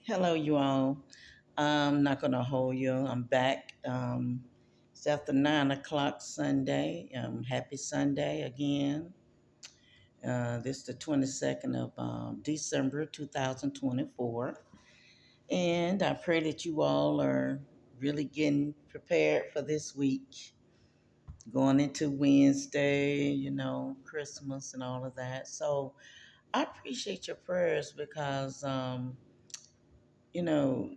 Hello, you all. I'm not going to hold you. I'm back. It's after 9 o'clock Sunday. Happy Sunday again. This is the 22nd of December 2024. And I pray that you all are really getting prepared for this week, going into Wednesday, Christmas and all of that. So I appreciate your prayers because, you know,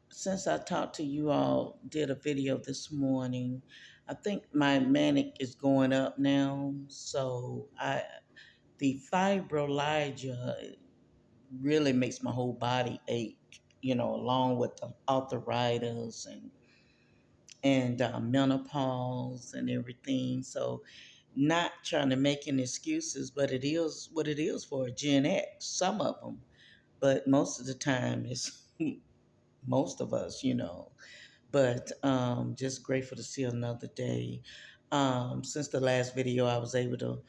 since I talked to you all, did a video this morning, I think my manic is going up now. So the fibromyalgia really makes my whole body ache, along with the arthritis and menopause and everything. So not trying to make any excuses, but it is what it is for a Gen X, some of them. But most of the time, it's most of us, but just grateful to see another day. Since the last video, I was able to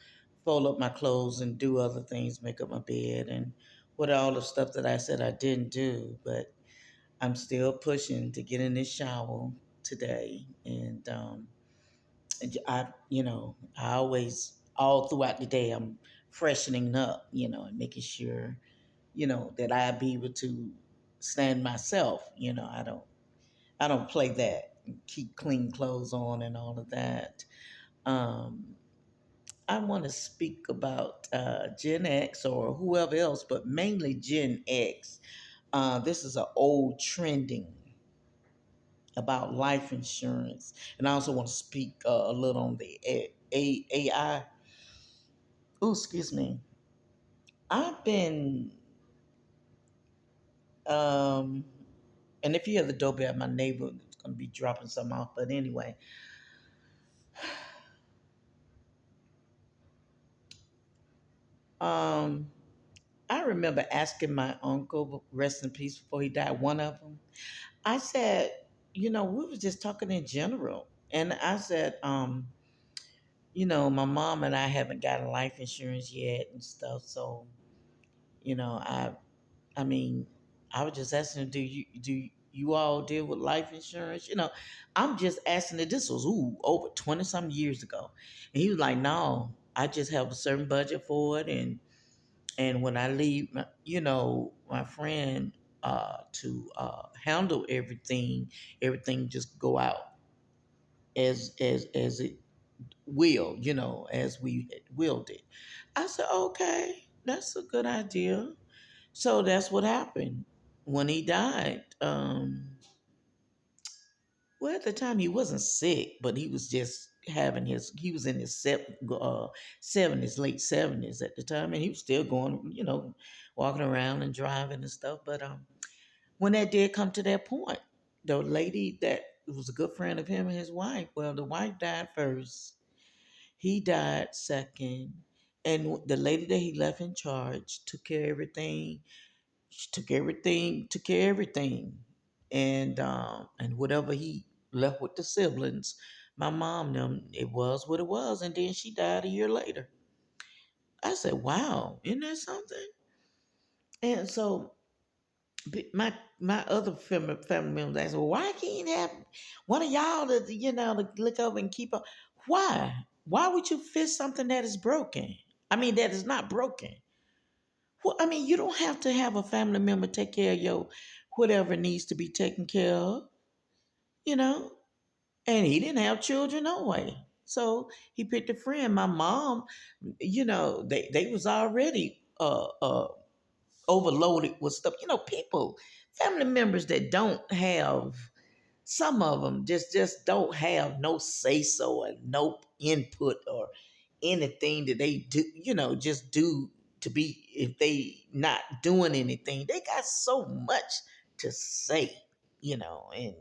fold up my clothes and do other things, make up my bed, and what all the stuff that I said I didn't do. But I'm still pushing to get in this shower today, and I always all throughout the day I'm freshening up, and making sure, that I be able to stand myself. I don't play that. Keep clean clothes on and all of that. Um, I want to speak about Gen X or whoever else, but mainly Gen X. This is an old trending about life insurance, and I also want to speak a little on the AI. Oh, excuse me. I've been, um, and if you hear the doorbell, my neighbor is going to be dropping something off. But anyway, um, I remember asking my uncle, rest in peace, before he died, one of them. I said, we were just talking in general. And I said, my mom and I haven't gotten life insurance yet and stuff. So, you know, I I mean, I was just asking him, do you all deal with life insurance? I'm just asking that this was over 20 some years ago. And he was like, no, I just have a certain budget for it, and when I leave, my friend to handle everything just go out as it will, as we had willed it. I said, okay, that's a good idea. So that's what happened when he died. Well, at the time he wasn't sick, but he was just having he was in his 70s, late 70s at the time, and he was still going, walking around and driving and stuff. But when that did come to that point, the lady that was a good friend of him and his wife, well, the wife died first, he died second, and the lady that he left in charge took care of everything. She took care of everything, and whatever he left with the siblings, my mom them, it was what it was, and then she died a year later. I said, "Wow, isn't that something?" And so my other family members asked, "Well, why can't you have one of y'all to look over and keep up? Why? Why would you fix something that is broken? I mean, that is not broken." Well, I mean, you don't have to have a family member take care of your whatever needs to be taken care of, you know? And he didn't have children no way. So he picked a friend. My mom, they was already overloaded with stuff. People, family members that don't have, some of them just don't have no say so and no input or anything that they do, just do to be, if they not doing anything, they got so much to say, and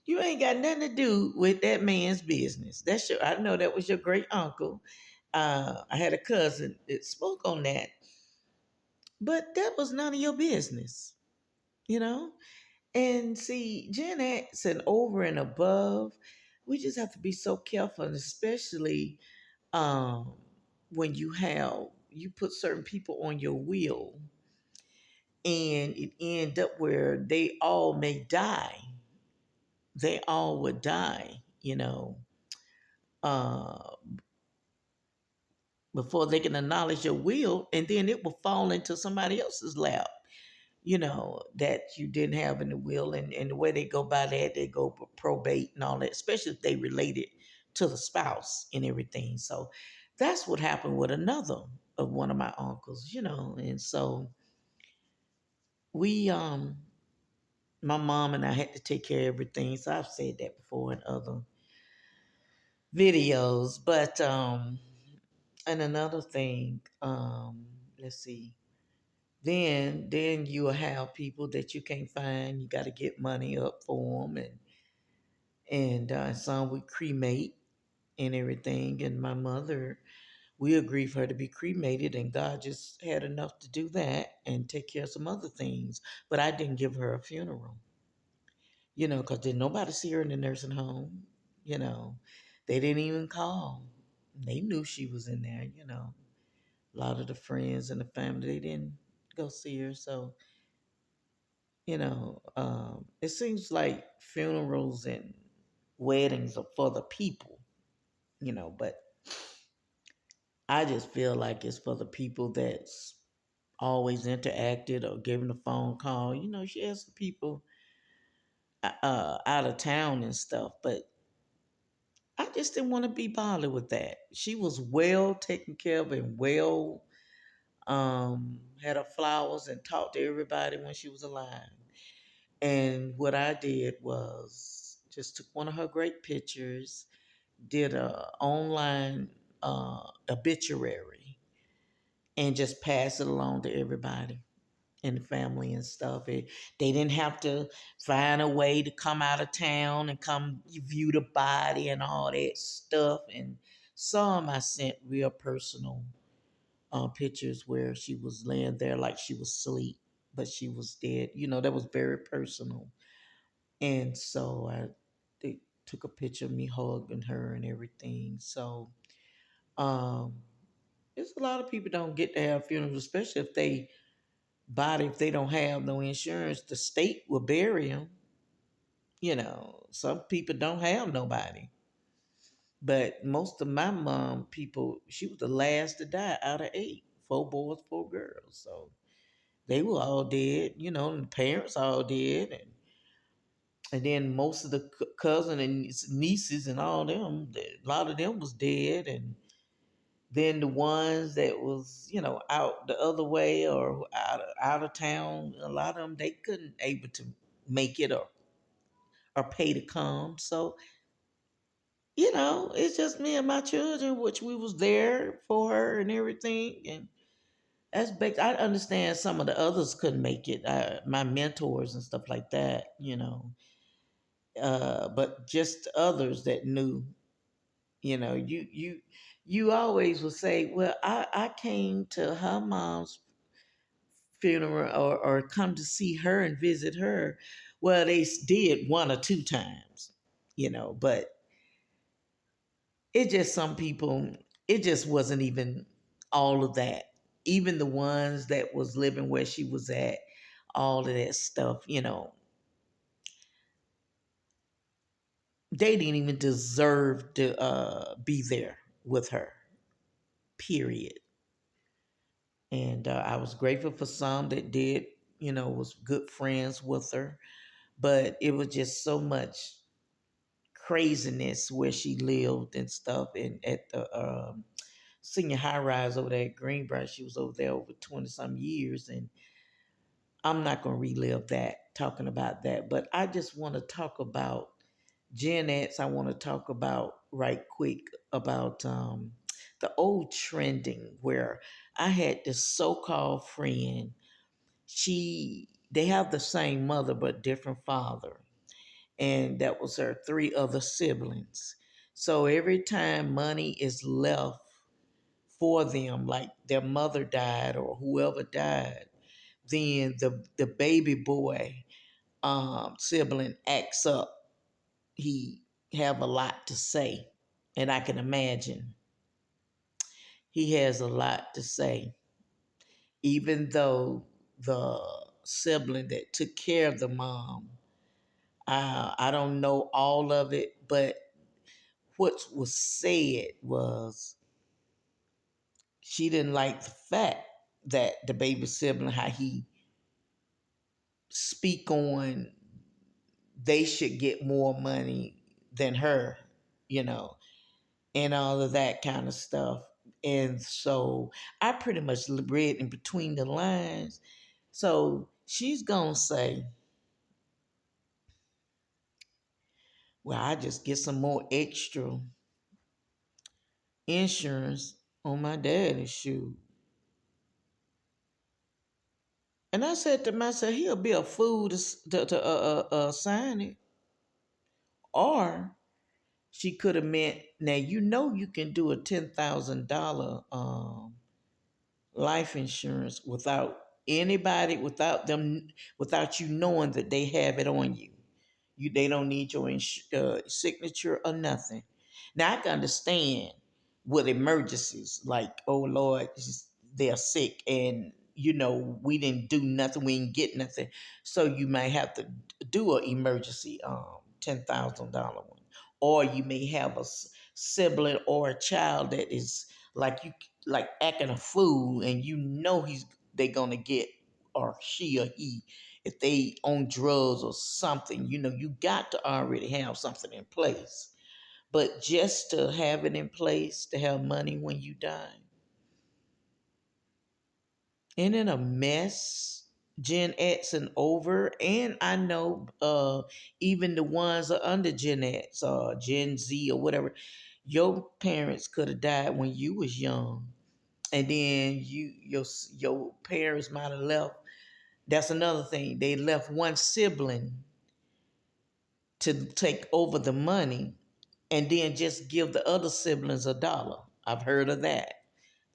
you ain't got nothing to do with that man's business. That's your, I know that was your great uncle. I had a cousin that spoke on that, but that was none of your business, you know? And see, Gen X and over and above, we just have to be so careful, and especially um, when you put certain people on your wheel, and it ended up where they all may die. They all would die, uh, before they can acknowledge your will, and then it will fall into somebody else's lap, that you didn't have in the will. And the way they go by that, they go for probate and all that, especially if they related to the spouse and everything. So that's what happened with another of one of my uncles, and so we my mom and I had to take care of everything. So I've said that before in other videos. But and another thing, let's see. Then you'll have people that you can't find. You got to get money up for them, and some would cremate and everything. And my mother, we agreed for her to be cremated, and God just had enough to do that and take care of some other things. But I didn't give her a funeral, because didn't nobody see her in the nursing home. You know, they didn't even call. They knew she was in there. A lot of the friends and the family, they didn't go see her. So, it seems like funerals and weddings are for the people, but I just feel like it's for the people that's always interacted or given a phone call. She has some people out of town and stuff, but I just didn't want to be bothered with that. She was well taken care of and well, had her flowers and talked to everybody when she was alive. And what I did was just took one of her great pictures, did a online obituary, and just passed it along to everybody in the family and stuff. They didn't have to find a way to come out of town and come view the body and all that stuff. And some I sent real personal pictures where she was laying there like she was asleep, but she was dead. That was very personal. And so they took a picture of me hugging her and everything. So um, there's a lot of people don't get to have funerals, especially if they don't have no insurance. The state will bury them. Some people don't have nobody. But most of my mom people, she was the last to die out of eight, four boys, four girls. So they were all dead, and the parents all dead, and then most of the cousin and nieces and all them, a lot of them was dead, and then the ones that was out the other way or out of town, a lot of them they couldn't able to make it or pay to come. So it's just me and my children, which we was there for her and everything, and that's big. I understand some of the others couldn't make it, my mentors and stuff like that, but just others that knew. You always would say, well, I came to her mom's funeral, or come to see her and visit her. Well, they did one or two times, but it just some people, it just wasn't even all of that. Even the ones that was living where she was at, all of that stuff, they didn't even deserve to be there with her, period. And I was grateful for some that did, was good friends with her. But it was just so much craziness where she lived and stuff. And at the senior high rise over there at Greenbrier, she was over there over 20 some years. And I'm not going to relive that, talking about that. But I just want to talk about Gen X. I want to talk about right quick about the old trending where I had this so-called friend. They have the same mother but different father, and that was her three other siblings. So every time money is left for them, like their mother died or whoever died, then the baby boy sibling acts up. He have a lot to say, and I can imagine he has a lot to say, even though the sibling that took care of the mom. I don't know all of it, but what was said was she didn't like the fact that the baby sibling, how he speak on they should get more money than her, you know, and all of that kind of stuff. And so I pretty much read in between the lines. So she's going to say, well, I just get some more extra insurance on my daddy's shoe. And I said to myself, he'll be a fool to sign it. Or she could have meant, now you know you can do a $10,000 life insurance without anybody, without them, without you knowing that they have it on you. They don't need your signature or nothing. Now I can understand with emergencies like, oh Lord, they're sick and we didn't do nothing, we didn't get nothing, so you might have to do an emergency $10,000 one, or you may have a sibling or a child that is like you like acting a fool, and they gonna get, or she or he, if they on drugs or something, you got to already have something in place. But just to have it in place to have money when you die, isn't it a mess? Gen X and over, and I know even the ones are under Gen X or Gen Z or whatever. Your parents could have died when you was young, and then your parents might have left. That's another thing. They left one sibling to take over the money and then just give the other siblings a dollar. I've heard of that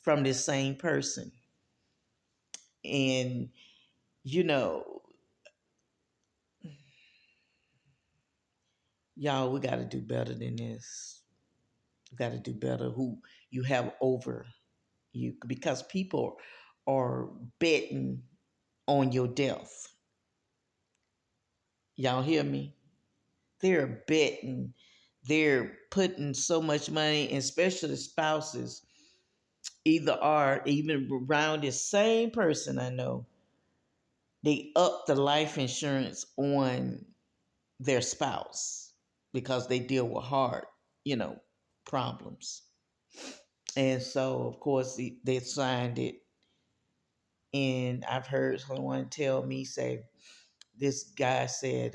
from this same person. And, you know, y'all, we got to do better than this. We got to do better who you have over you, because people are betting on your death. Y'all hear me? They're betting. They're putting so much money, and especially spouses, either are even around the same person I know, they up the life insurance on their spouse because they deal with hard, you know, problems. And so, of course, they signed it. And I've heard someone tell me, say, this guy said,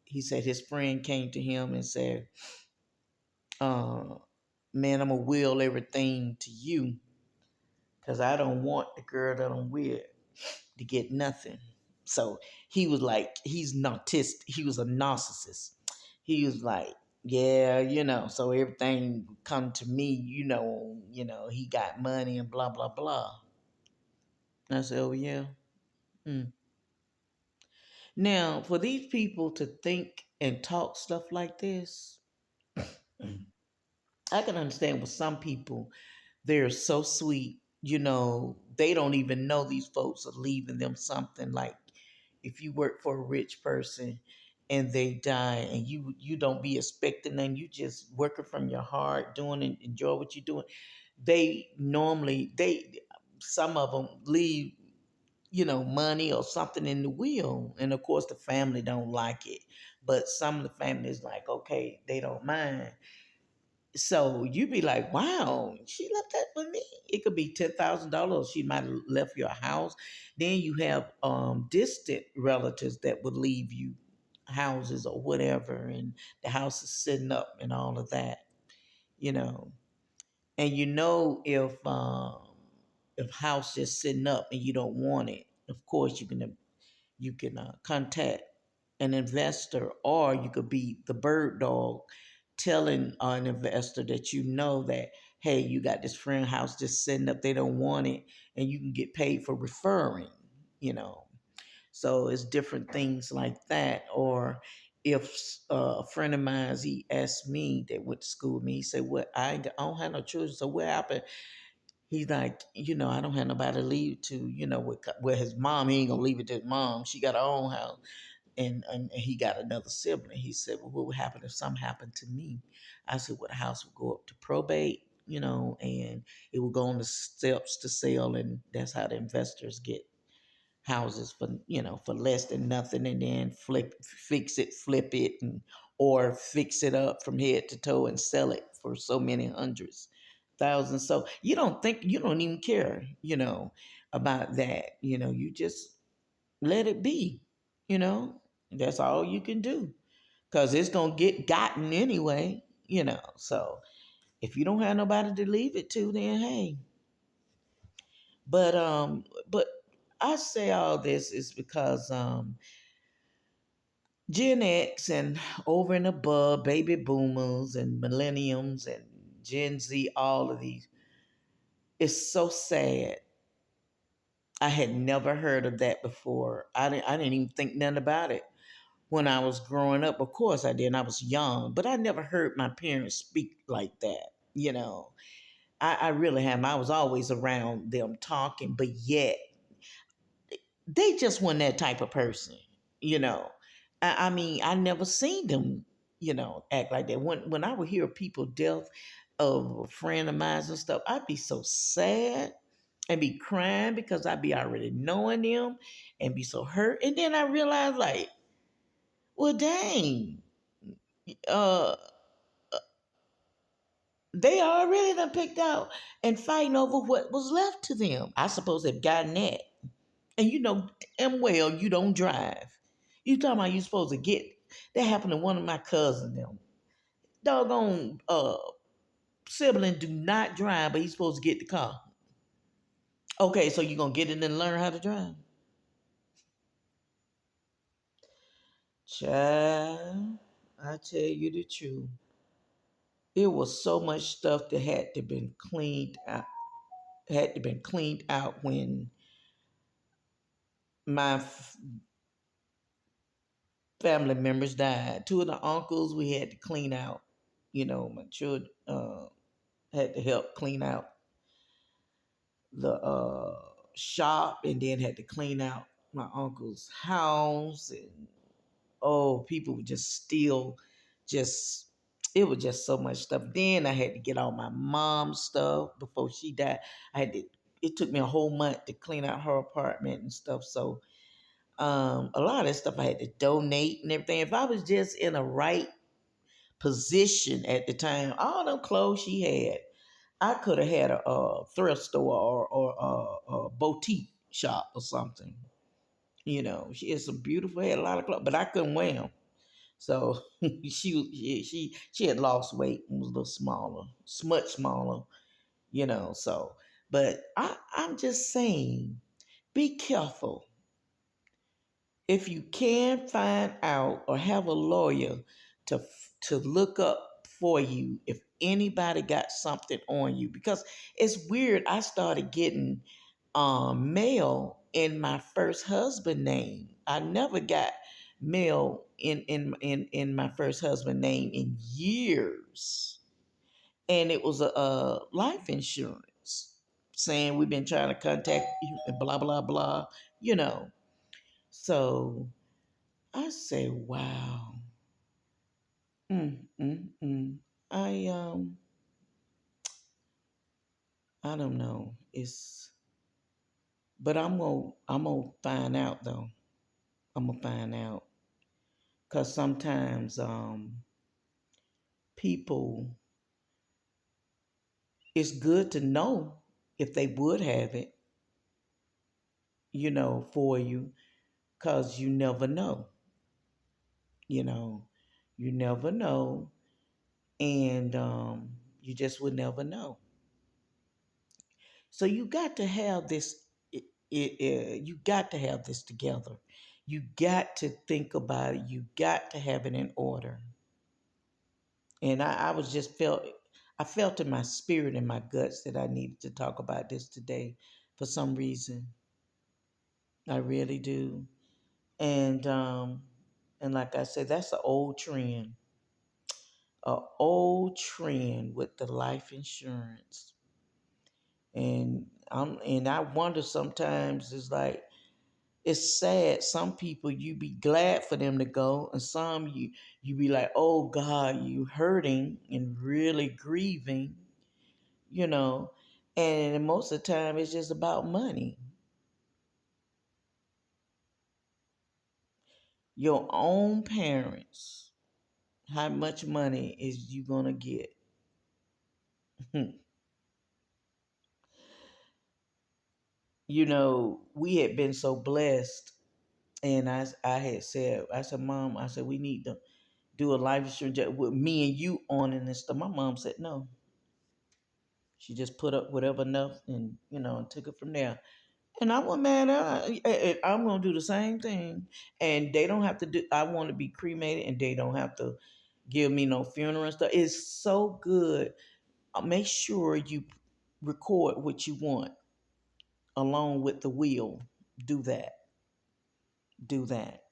he said his friend came to him and said, uh, man, I'm going to will everything to you because I don't want the girl that I'm with to get nothing. So he was like, he's narcissist. He was a narcissist. He was like, yeah, so everything come to me, he got money and blah, blah, blah. I said, oh, yeah. Mm. Now, for these people to think and talk stuff like this, I can understand with some people, they're so sweet, they don't even know these folks are leaving them something. Like if you work for a rich person and they die, and you don't be expecting them, you just working from your heart, doing and enjoy what you're doing. They some of them leave, money or something in the will, and of course the family don't like it, but some of the families like, okay, they don't mind. So you be like, wow, she left that for me. It could be $10,000. She might have left your house. Then you have distant relatives that would leave you houses or whatever, and the house is sitting up and all of that, you know. And if house just sitting up and you don't want it, of course you can contact an investor, or you could be the bird dog telling an investor that that, hey, you got this friend house just sitting up, they don't want it, and you can get paid for referring, you know. So it's different things like that. Or if a friend of mine, he asked me, that went to school with me, he said, well, I don't have no children, so what happened? he's like, I don't have nobody to leave it to, where his mom, he ain't gonna leave it to his mom. She got her own house. And he got another sibling. He said, well, what would happen if something happened to me? I said, well, the house would go up to probate, and it would go on the steps to sell. And that's how the investors get houses for less than nothing, and then flip it, or fix it up from head to toe and sell it for so many hundreds thousands. So you don't even care, about that. You just let it be, you know. That's all you can do, because it's gonna get gotten anyway, So if you don't have nobody to leave it to, then hey. But I say all this is because Gen X and over and above, baby boomers and millenniums and Gen Z, all of these, it's so sad. I had never heard of that before. I didn't even think nothing about it when I was growing up. Of course I did. I was young, but I never heard my parents speak like that. I really haven't. I was always around them talking, but yet they just weren't that type of person, you know. I mean, I never seen them, act like that. When I would hear people death of a friend of mine and stuff, I'd be so sad and be crying because I'd be already knowing them and be so hurt. And then I realized, like, well, dang, uh, they already done picked out and fighting over what was left to them. I suppose they've gotten that. And damn well you don't drive. You talking about you supposed to get that happened to one of my cousins them. Doggone sibling do not drive, but he's supposed to get the car. Okay, so you gonna get in and learn how to drive. Child, I tell you the truth. It was so much stuff that had to been cleaned out when my family members died. Two of the uncles we had to clean out. My children had to help clean out the shop, and then had to clean out my uncle's house. And oh, people would just steal, just it was just so much stuff. Then I had to get all my mom's stuff before she died. I had to. It took me a whole month to clean out her apartment and stuff. So a lot of that stuff I had to donate and everything. If I was just in a right position at the time, all the clothes she had, I could have had a thrift store or a boutique shop or something. She had some beautiful, had a lot of clothes, but I couldn't wear them. So she had lost weight and was a little smaller, much smaller. So, but I'm just saying, be careful. If you can find out or have a lawyer to look up for you if anybody got something on you, because it's weird. I started getting mail in my first husband name. I never got mail in my first husband name in years, and it was a life insurance saying we've been trying to contact you and blah blah blah. You know, so I say, wow. Mm. I I don't know. But I'm gonna find out though. I'm gonna find out because sometimes people, it's good to know if they would have it, for you, because you never know. You know, you never know, and you just would never know. So you got to have this. You got to have this together. You got to think about it. You got to have it in order. And I was just felt. I felt in my spirit and my guts that I needed to talk about this today, for some reason. I really do. And like I said, that's an old trend. An old trend with the life insurance. And I wonder sometimes, it's like, it's sad. Some people, you be glad for them to go, and some you be like, oh God, you hurting and really grieving, you know. And most of the time it's just about money. Your own parents, how much money is you gonna get? We had been so blessed, and I had said, I said, Mom, I said, we need to do a life insurance with me and you on it and stuff. My mom said no. She just put up whatever enough, and and took it from there. And I went, man, I'm gonna do the same thing. And they don't have to do. I want to be cremated, and they don't have to give me no funeral and stuff. It's so good. Make sure you record what you want along with the will. Do that. Do that.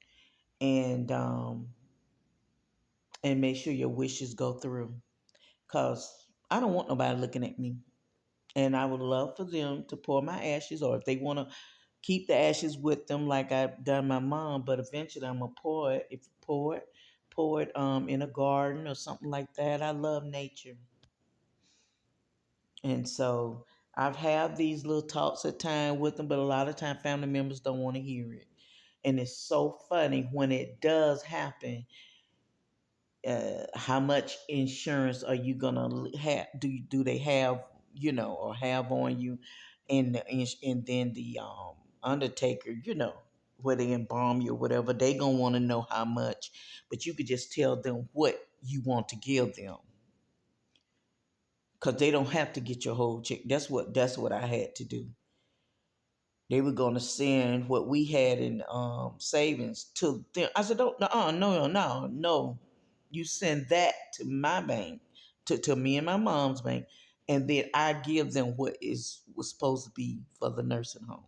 And make sure your wishes go through. Cause I don't want nobody looking at me. And I would love for them to pour my ashes, or if they want to keep the ashes with them, like I've done my mom. But eventually, I'm gonna pour it. If you pour it in a garden or something like that. I love nature, and so I've had these little talks at time with them, but a lot of time family members don't want to hear it. And it's so funny when it does happen. How much insurance are you gonna have? Do they have, or have on you? And then the undertaker, where they embalm you or whatever, they gonna want to know how much. But you could just tell them what you want to give them, because they don't have to get your whole check. That's what I had to do. They were gonna send what we had in savings to them. I said, "Don't, no. You send that to my bank, to me and my mom's bank, and then I give them what was supposed to be for the nursing home.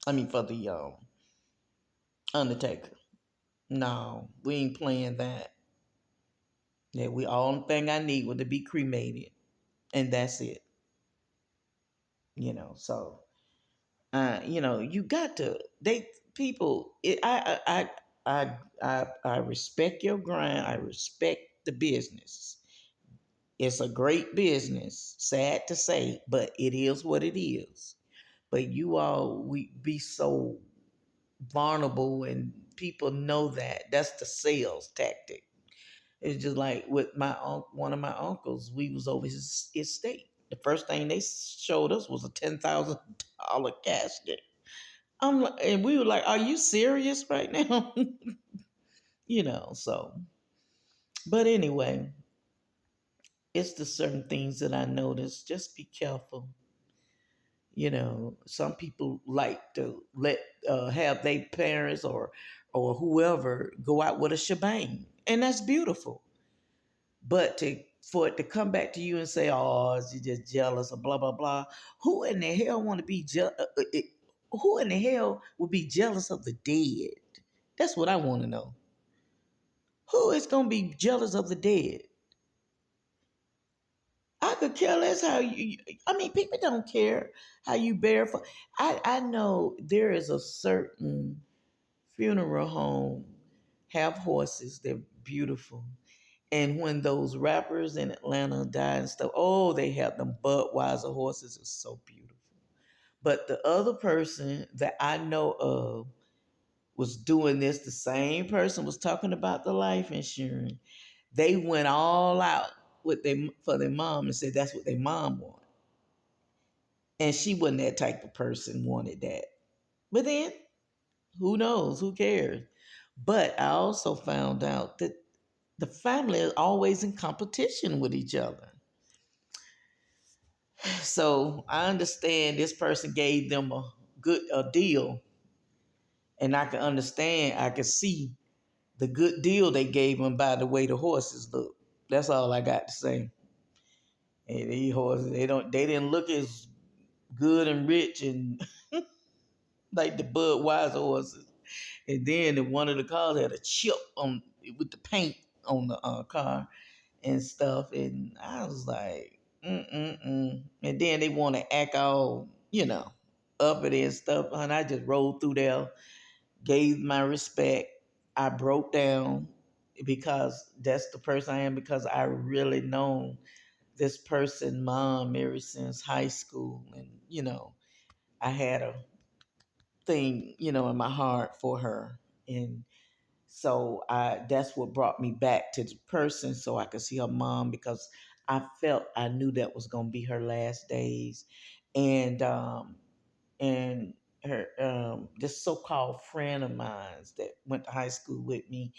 I mean, for the undertaker. No, we ain't playing that. Yeah, we all thing I need was to be cremated, and that's it. So you got to they people. I respect your grind. I respect the business. It's a great business. Sad to say, but it is what it is. But we be so vulnerable, and people know that. That's the sales tactic. It's just like with one of my uncles. We was over his estate. The first thing they showed us was a $10,000 casket. And we were like, "Are you serious right now?" So. But anyway, it's the certain things that I notice. Just be careful. Some people like to let have their parents or whoever go out with a shebang, and that's beautiful. But for it to come back to you and say, "Oh, you're just jealous," or blah blah blah. Who in the hell want to be who in the hell would be jealous of the dead? That's what I want to know. Who is gonna be jealous of the dead? I could care less how you. I mean, people don't care how you bear for. I know there is a certain funeral home have horses. They're beautiful. And when those rappers in Atlanta die and stuff, oh, they have them Budweiser horses. It's so beautiful. But the other person that I know of was doing this. The same person was talking about the life insurance. They went all out for their mom and said that's what their mom wanted. And she wasn't that type of person, wanted that. But then, who knows? Who cares? But I also found out that the family is always in competition with each other. So I understand this person gave them a deal, and I can understand, I can see the good deal they gave them by the way the horses look. That's all I got to say. And these horses, they didn't look as good and rich and like the Budweiser horses. And then one of the cars had a chip with the paint on the car and stuff. And I was like, Mm-mm-mm. And then they want to act all, uppity and stuff. And I just rolled through there, gave my respect. I broke down because that's the person I am, because I really known this person, mom, ever since high school. And, I had a thing, in my heart for her. And so that's what brought me back to the person, so I could see her mom, because I knew that was gonna be her last days. And her this so-called friend of mine that went to high school with me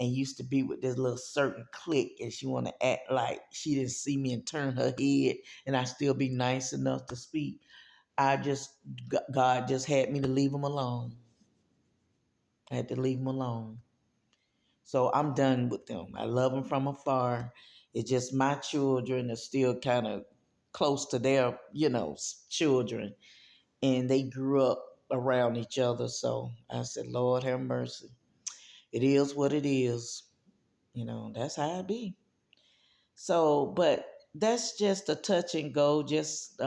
and used to be with this little certain clique, and she want to act like she didn't see me and turn her head, and I still be nice enough to speak. I just God just had me to leave them alone. I had to leave them alone. So I'm done with them. I love them from afar. It's just my children are still kind of close to their, children, and they grew up around each other. So I said, Lord have mercy. It is what it is. That's how it be. So, but that's just a touch and go. Just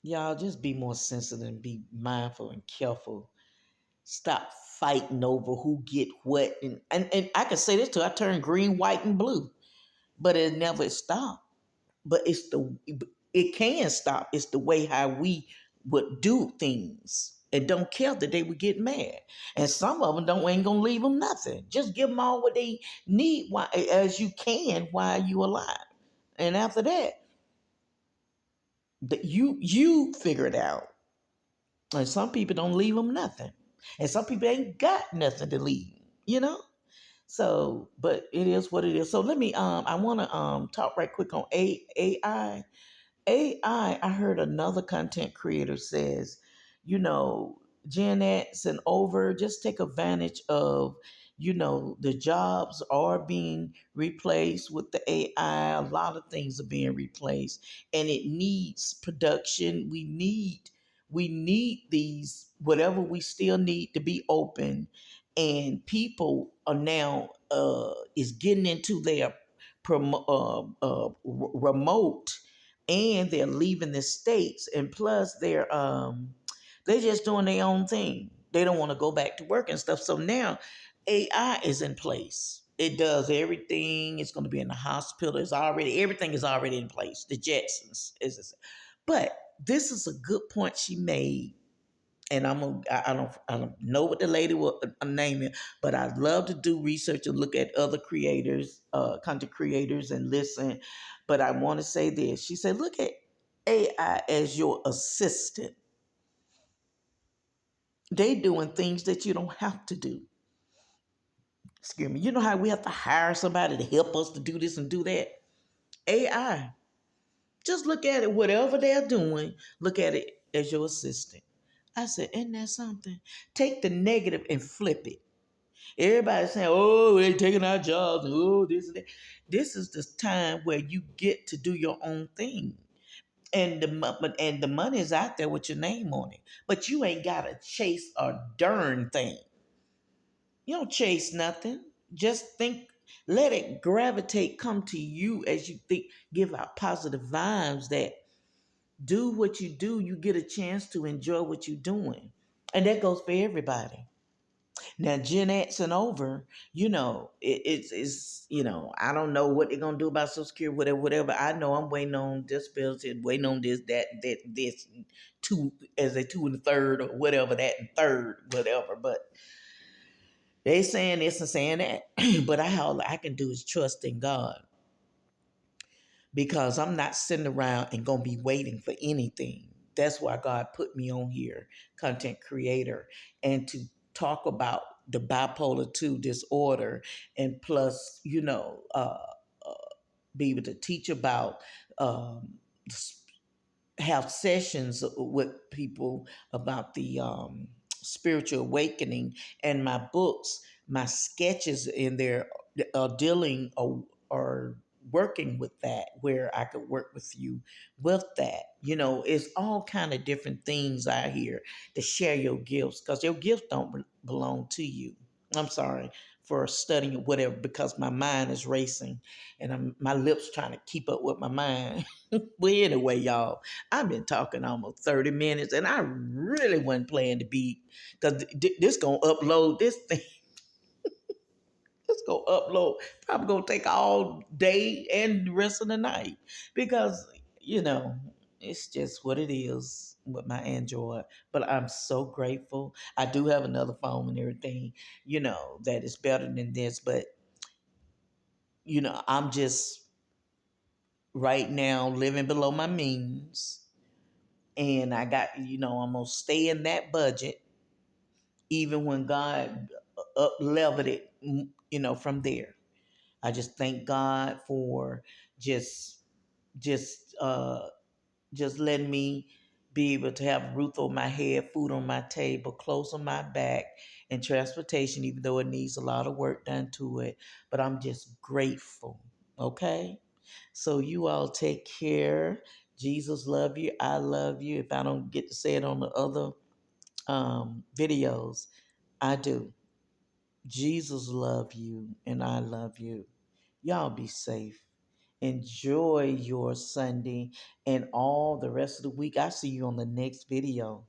y'all just be more sensitive and be mindful and careful. Stop fighting over who get what. And I can say this too. I turned green, white, and blue, but it never stopped. But it can stop. It's the way how we would do things and don't care that they would get mad. And some of them don't ain't gonna leave them nothing. Just give them all what they need while, as you can while you alive. And after that, you figure it out. And some people don't leave them nothing, and some people ain't got nothing to leave. You know. So, but it is what it is. So let me I want to talk right quick on AI. I heard another content creator says, you know, Gen X and over, just take advantage of, the jobs are being replaced with the AI. A lot of things are being replaced, and it needs production. We need these, whatever we still need to be open, and people are now is getting into their remote, and they're leaving the states, and plus they're just doing their own thing. They don't want to go back to work and stuff. So now AI is in place. It does everything. It's going to be in the hospital. It's already everything is already in place. The Jetsons but this is a good point she made, and I don't know what the lady will name it, but I'd love to do research and look at other creators, content creators, and listen. But I want to say this. She said, look at AI as your assistant. They doing things that you don't have to do. Excuse me. You know how we have to hire somebody to help us to do this and do that? AI. Just look at it, whatever they're doing, look at it as your assistant. I said, isn't that something? Take the negative and flip it. Everybody's saying, "Oh, they're taking our jobs." And, oh, this and that. This is the time where you get to do your own thing, and the money is out there with your name on it. But you ain't gotta chase a darn thing. You don't chase nothing. Just think. Let it gravitate, come to you as you think. Give out positive vibes that do what you do. You get a chance to enjoy what you're doing, and that goes for everybody. Now, Gen X and over, it's I don't know what they're gonna do about Social Security, whatever. I know I'm waiting on disability, waiting on this, this, two as a two and the third, or whatever, that and third, whatever. But they saying this and saying that, but all I can do is trust in God, because I'm not sitting around and gonna be waiting for anything. That's why God put me on here, content creator, and to talk about the bipolar 2 disorder, and plus, uh, be able to teach about, um, have sessions with people about the spiritual awakening, and my books, my sketches in there are dealing or working with that, where I could work with you with that. It's all kind of different things out here to share your gifts, because your gifts don't belong to you. I'm sorry for studying or whatever because my mind is racing and my lips trying to keep up with my mind. Well, anyway, y'all, I've been talking almost 30 minutes and I really wasn't playing the beat because this going to upload this thing. It's going to upload. Probably going to take all day and the rest of the night because, you know, it's just what it is with my Android. But I'm so grateful. I do have another phone and everything, that is better than this. But, I'm just right now living below my means. And I got, I'm going to stay in that budget even when God up leveled it, from there. I just thank God for just just uh just letting me be able to have a roof over my head, food on my table, clothes on my back, and transportation, even though it needs a lot of work done to it. But I'm just grateful. Okay? So you all take care. Jesus love you. I love you. If I don't get to say it on the other videos, I do. Jesus love you and I love you. Y'all be safe. Enjoy your Sunday and all the rest of the week. I see you on the next video.